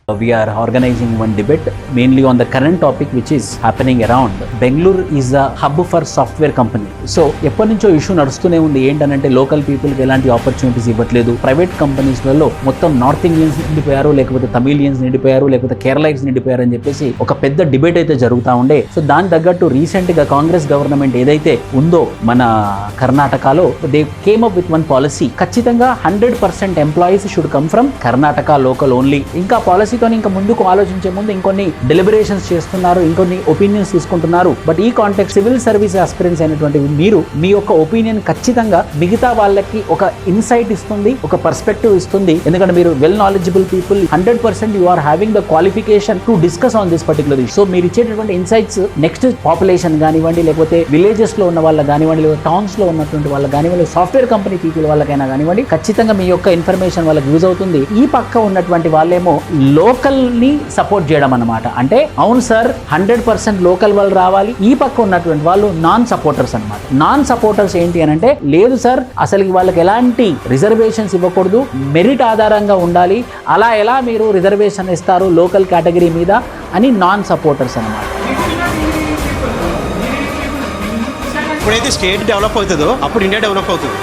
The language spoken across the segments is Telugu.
We are organizing one debate mainly on the current topic which is happening around. Bangalore is a hub for software company. So ఎప్పటి నుంచో ఇష్యూ నడుస్తూనే ఉంది. ఏంటంటే లోకల్ పీపుల్కి ఎలాంటి ఆపర్చునిటీస్ ఇవ్వట్లేదు. ప్రైవేట్ కంపెనీస్లలో మొత్తం నార్త్ ఇండియన్స్ నిండిపోయారు, లేకపోతే తమిళియన్స్ నిండిపోయారు, లేకపోతే కేరళైట్స్ నిండిపోయారు అని చెప్పేసి ఒక పెద్ద డిబేట్ అయితే జరుగుతూ ఉండే. సో దాని తగ్గట్టు రీసెంట్గా కాంగ్రెస్ గవర్నమెంట్ ఏదైతే ఉందో మన కర్ణాటకలో they came up with one policy. ఖచ్చితంగా 100% employees should come from Karnataka local only. ఇంకా పాలసీతో ఇంకా ముందుకు ఆలోచించే ముందు ఇంకొన్ని డెలిబరేషన్స్ చేస్తున్నారు, ఇంకొన్ని ఒపీనియన్స్ తీసుకుంటున్నారు. బట్ ఈ కాంటెక్స్ట్ సివిల్ సర్వీస్ ఆస్పిరెంట్స్ అయినటువంటి మీరు మీ యొక్క ఒపీనియన్ ఖచ్చితంగా మిగతా వాళ్ళకి ఒక ఇన్సైట్ ఇస్తుంది, ఒక పర్స్పెక్టివ్ ఇస్తుంది. ఎందుకంటే మీరు well knowledgeable people, 100% you are having the qualification to discuss on this particular issue. So మీరు ఇచ్చేటటువంటి ఇన్సైట్స్ నెక్స్ట్ పాపులేషన్ కానివ్వండి, లేకపోతే విలేజెస్ లో ఉన్న వాళ్ళకి కానివ్వండి, లేదా టౌన్స్ లో ఉన్నటువంటి వాళ్ళకి కానివ్వండి, సాఫ్ట్వేర్ కంపెనీ పీపుల్ వాళ్ళకైనా కానివ్వండి, ఖచ్చితంగా మీ యొక్క ఇన్ఫర్మేషన్ వాళ్ళకి యూజ్ అవుతుంది. ఈ పక్క ఉన్నటువంటి వాళ్ళేమో లోకల్ ని సపోర్ట్ చేయడం అన్నమాట. అంటే అవును సార్ 100% లోకల్ వాళ్ళు రావాలి, ఈ పక్క ఉన్నటువంటి వాళ్ళు నాన్ సపోర్టర్స్ అన్నమాట. నాన్ సపోర్టర్స్ ఏంటి అని అంటే, లేదు సార్ అసలు వాళ్ళకి ఎలాంటి రిజర్వేషన్స్ ఇవ్వకూడదు, మెరిట్ ఆధారంగా ఉండాలి, అలా ఎలా మీరు రిజర్వేషన్ ఇస్తారు లోకల్ కేటగిరీ మీద అని నాన్ సపోర్టర్స్ అన్నమాట. ఎప్పుడైతే స్టేట్ డెవలప్ అవుతుందో అప్పుడు ఇండియా డెవలప్ అవుతుంది.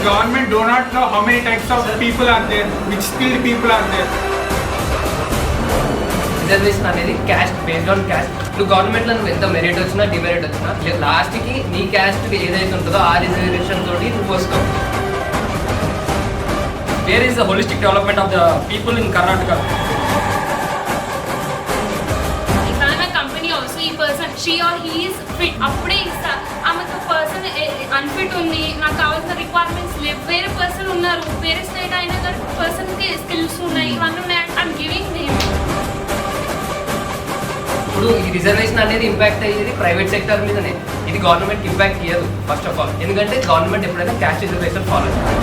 Government do not know how many types of people are there, which skilled people are there. Reservation అనేది క్యాస్ట్, బేస్డ్ ఆన్ క్యాస్ట్. ఇప్పుడు గవర్నమెంట్లో నువ్వు ఎంత మెరిట్ వచ్చినా డిమెరిట్ వచ్చినా లాస్ట్కి నీ క్యాస్ట్ ఏదైతే ఉంటుందో ఆ రిజర్వేషన్ తోటి నువ్వు వస్తావు. Where is the holistic development of the people in Karnataka? She or he is fit. అప్పుడే ఇస్తా. ఆమెకు పర్సన్ అన్ఫిట్ ఉంది, నాకు కావాల్సిన రిక్వైర్మెంట్స్ లేవు, వేరే పర్సన్ ఉన్నారు, వేరే స్టేట్ అయినా కానీ పర్సన్కి స్కిల్స్ ఉన్నాయి, ఇవన్నీ ఉన్నాయి, ఐఎమ్ గివింగ్ నేమ్. ఇప్పుడు ఈ రిజర్వేషన్ అనేది ఇంపాక్ట్ అయ్యేది ప్రైవేట్ సెక్టర్ మీదనే, ఇది గవర్నమెంట్ ఇంపాక్ట్ ఇయ్యదు ఫస్ట్ ఆఫ్ ఆల్. ఎందుకంటే గవర్నమెంట్ ఎప్పుడైనా క్యాస్ట్ రిజర్వేషన్ ఫాలో చేయాలి.